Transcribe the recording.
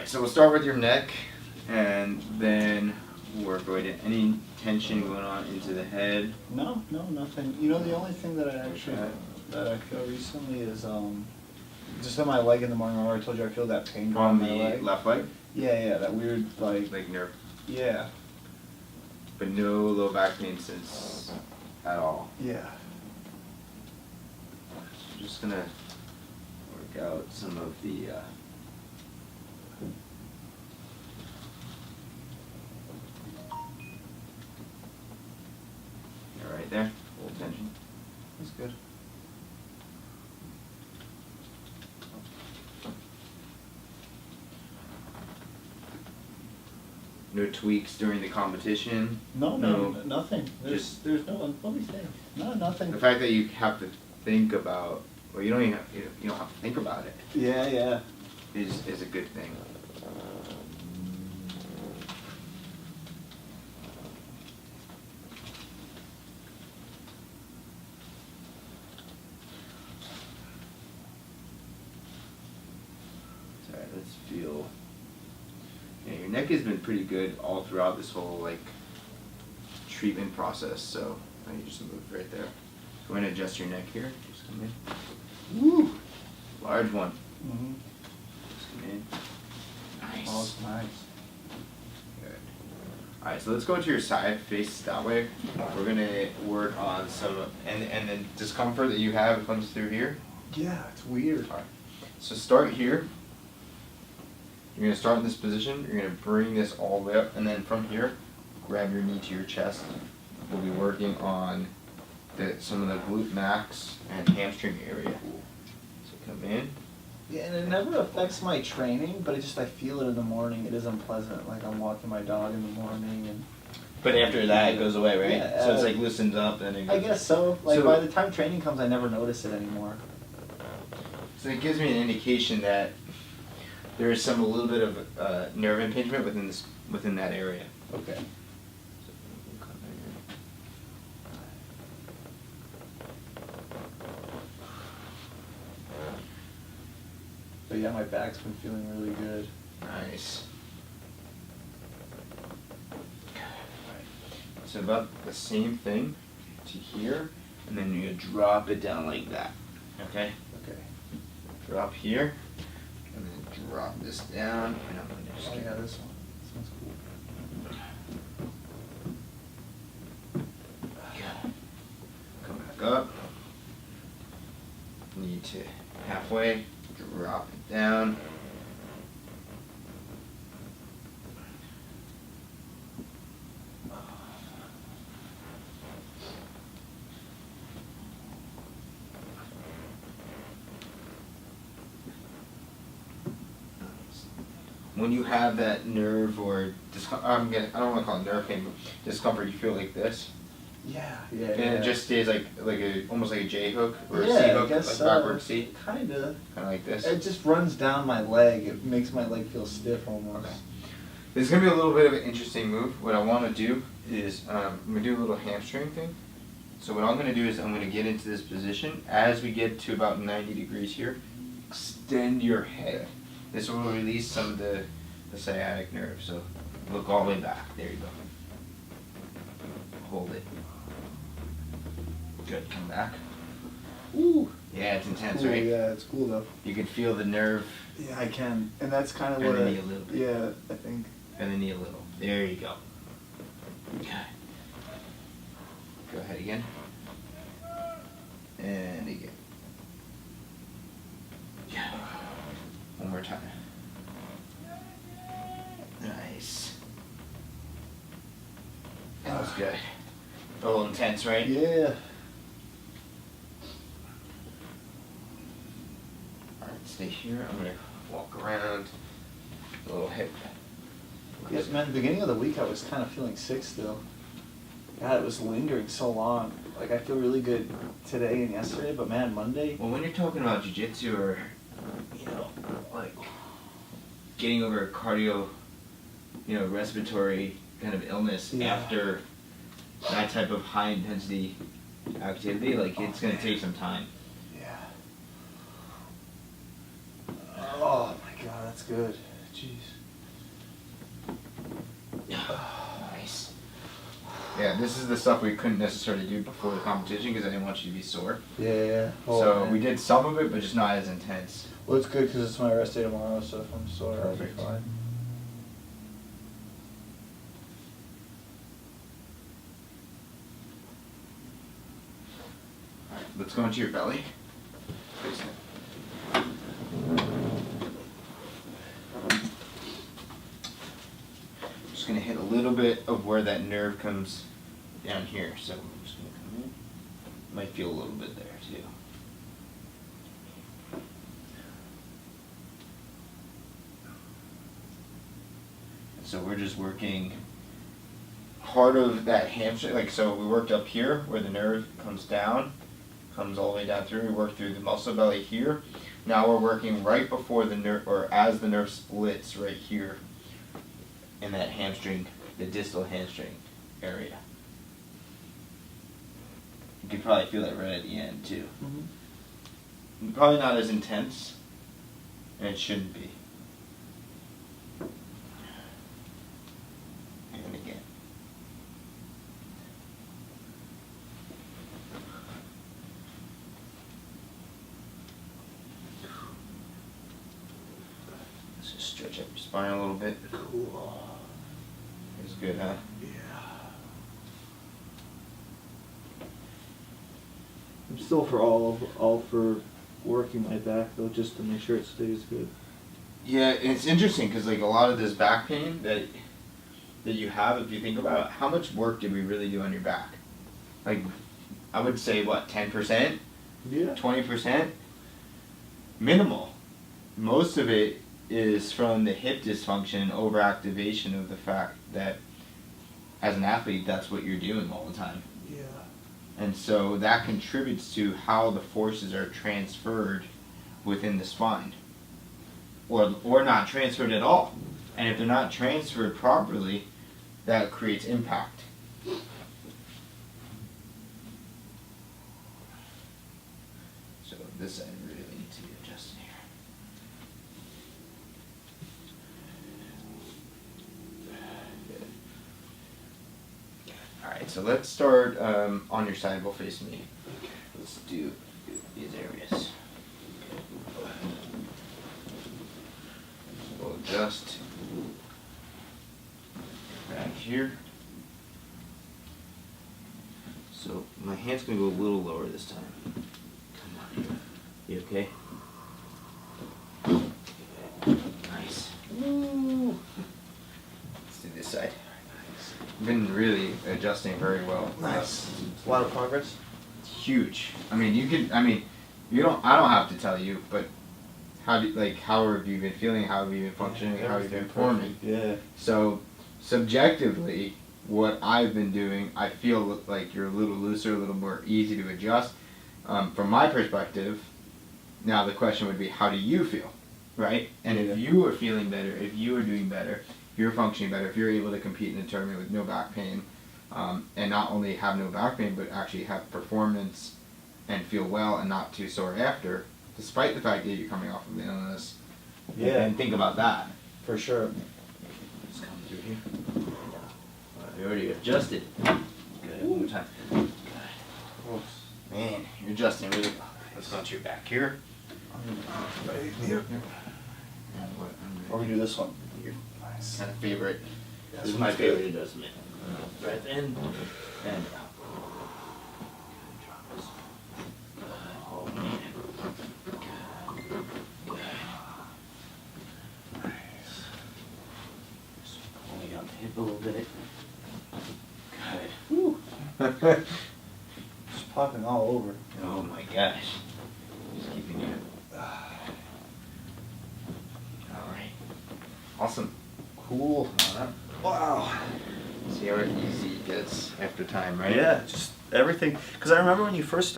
Alright, so we'll start with your neck, and then we're going to any tension going on into the head. No, nothing. You know, the only thing that I feel recently is just on my leg in the morning. Remember I told you I feel that pain On my the leg? left leg? Yeah, that weird Like nerve. Yeah. But no low back pain since at all. Yeah. So I'm just gonna work out some of the right there, hold tension. That's good. No tweaks during the competition. No, nothing. There's no. Let me think. No, nothing. The fact that you have to think about, well, you don't even have, you don't have to think about it. Yeah. Is a good thing. Alright, let's feel. Yeah, your neck has been pretty good all throughout this whole like treatment process, so I need just to move right there. Go ahead and adjust your neck here. Just come in. Woo! Large one. Mm-hmm. Just come in. Nice. Oh, it's nice. Good. Alright, so let's go to your side, face that way. We're gonna work on some and the discomfort that you have comes through here. Yeah, it's weird. Alright. So start here. You're going to start in this position, you're going to bring this all the way up, and then from here, grab your knee to your chest. We'll be working on some of the glute max and hamstring area. So come in. Yeah, and it never affects my training, but I feel it in the morning. It is unpleasant, like I'm walking my dog in the morning. And But after that, it goes away, right? Yeah, So it's like loosens up and it goes. I guess so. Like So- by the time training comes, I never notice it anymore. So it gives me an indication that there is a little bit of nerve impingement within that area. Okay. But yeah, my back's been feeling really good. Nice. So about the same thing to here, and then you drop it down like that. Okay? Okay. Drop here, and then drop this down, and I'm gonna just Oh yeah, this one. This one's cool. come back up. Knee to halfway, drop it down. When you have that nerve or I don't want to call it nerve pain, but discomfort, you feel like this, Yeah. and it just stays like almost like a J hook or a Yeah, C I hook, guess like so. backward C, Kinda. kind of like this. It just runs down my leg. It makes my leg feel stiff almost. Okay. This is gonna be a little bit of an interesting move. What I want to do is I'm gonna do a little hamstring thing. So what I'm gonna do is I'm gonna get into this position. As we get to about 90 degrees here, extend your head. This will release some of the sciatic nerve. So look all the way back. There you go. Hold it. Good. Come back. Ooh. Yeah, it's intense, Cool, right? yeah, it's cool though. You can feel the nerve. Yeah, I can. And that's kind of Bend what the knee a little bit. Yeah, I think. Bend the knee a little. There you go. Okay. Go ahead again. And again. Yeah. One more time. Nice. That was good. A little intense, right? Yeah. Alright, stay here. I'm gonna walk around. A little hip. Yes, man, the beginning of the week I was kind of feeling sick still. God, it was lingering so long. Like, I feel really good today and yesterday, but man, Monday... Well, when you're talking about jiu-jitsu or, like getting over a cardio, respiratory kind of illness after that type of high intensity activity, like it's gonna take some time. Yeah. Oh my God, that's good. Jeez. Nice. Yeah, this is the stuff we couldn't necessarily do before the competition because I didn't want you to be sore. Yeah. Oh, So man. we did some of it, but just not as intense. Well, it's good because it's my rest day tomorrow, so if I'm sore, I'll be Perfect. fine. Alright, let's go into your belly. Face it. Just gonna hit a little bit of where that nerve comes down here. So I'm just gonna come in. Might feel a little bit there too. So we're just working part of that hamstring, like so we worked up here where the nerve comes down, comes all the way down through, we worked through the muscle belly here. Now we're working right before the nerve, or as the nerve splits right here in that hamstring, the distal hamstring area. You can probably feel that right at the end too. Mm-hmm. Probably not as intense, and it shouldn't be. And again. Let's just stretch up your spine a little bit. Cool. It's good, huh? Yeah. I'm still all for working my back though, just to make sure it stays good. Yeah, and it's interesting because like a lot of this back pain that you have, if you think about it, how much work did we really do on your back? Like, I would say what, 10%, Yeah. 20%, minimal. Most of it is from the hip dysfunction, overactivation of the fact that as an athlete, that's what you're doing all the time. Yeah. And so that contributes to how the forces are transferred within the spine. Or not transferred at all. And if they're not transferred properly, that creates impact. So this side really needs to be adjusted here. Alright, so let's start on your side. We'll face me. Let's do these areas. We'll adjust back here. So my hand's gonna go a little lower this time. Come on. You okay? Nice. Woo. Let's do this side. I've been really adjusting very well. Nice. A lot of progress. Huge. I mean, you don't. I don't have to tell you, but how have you been feeling? How have you been functioning? How have you been performing? Yeah. So, subjectively, what I've been doing, I feel like you're a little looser, a little more easy to adjust. From my perspective, now the question would be, how do you feel, right? And if you are feeling better, if you are doing better, if you're functioning better, if you're able to compete in a tournament with no back pain, and not only have no back pain, but actually have performance and feel well and not too sore after, despite the fact that you're coming off of an illness. Yeah. And think about that. For sure. Just come through here. We already adjusted. Good. One more time. Good. Man, you're adjusting really well. Let's go to your back here. Here. Or we do this one. Your Nice. kind of favorite. This This is one's my good. favorite adjustment. Breath in and out. Oh man. Good. Good. Nice. Just pulling out the hip a little bit. Good. Woo. Just popping all over. Oh my gosh. Just keeping you. Alright. Awesome. Cool. Wow. See how easy it gets after time, right? Yeah, just everything. Because I remember when you first